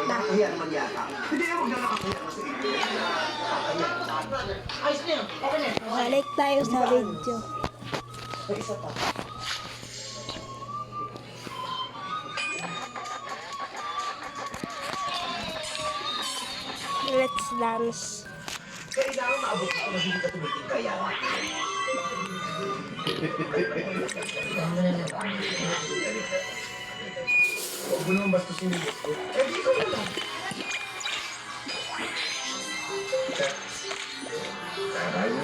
Nakakahiya naman yata. Hindi ako nakakahiya naman sa inyo. Ayos na yun. Okay na. Balik tayo sa video. May isa pa. Let's dance. Kailangan maabot ko na hindi ka tumiting kaya. Huwag mo naman basta sinilip ko. Eh, di ko na lang. Taray mo.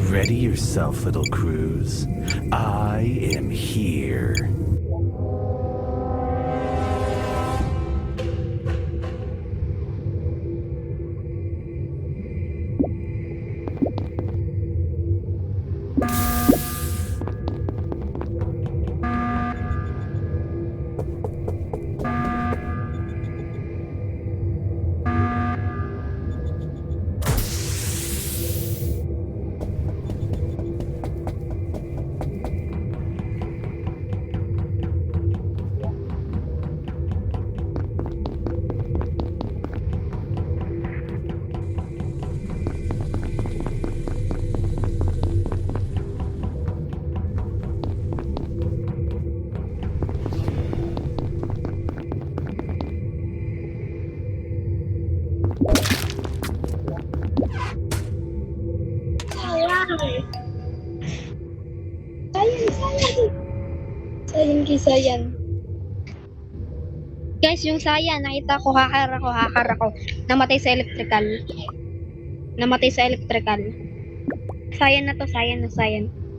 Ready yourself, little Cruz. I am here. Sayan. Guys, yung Sayan, nakita ko, hacker ako. Namatay sa electrical. Sayan na to, Sayan.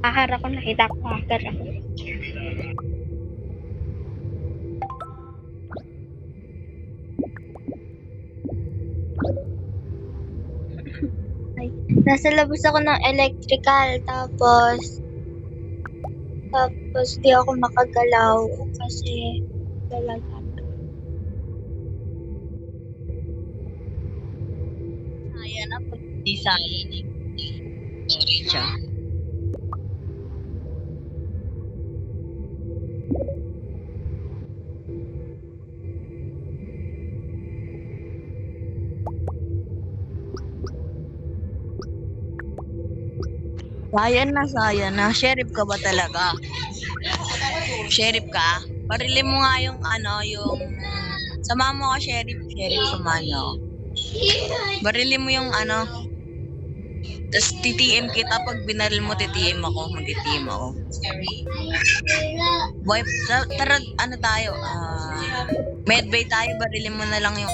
Hacker ako, nakita ko, hacker ako. Nasa labas ako ng electrical, tapos di ako makagalaw kasi dalaga. Ayan na, pag di sayang sorry siya. Sayang na. Sheriff ka ba talaga? Sheriff ka? Barilin mo nga yung yung... Sama mo ka, Sheriff. Sheriff, sumanyo. Barilin mo yung tapos TTM kita. Pag binaril mo, TTM ako. Mag-TTM ako. Boy, tara, tayo? Medbay tayo. Barilin mo na lang yung...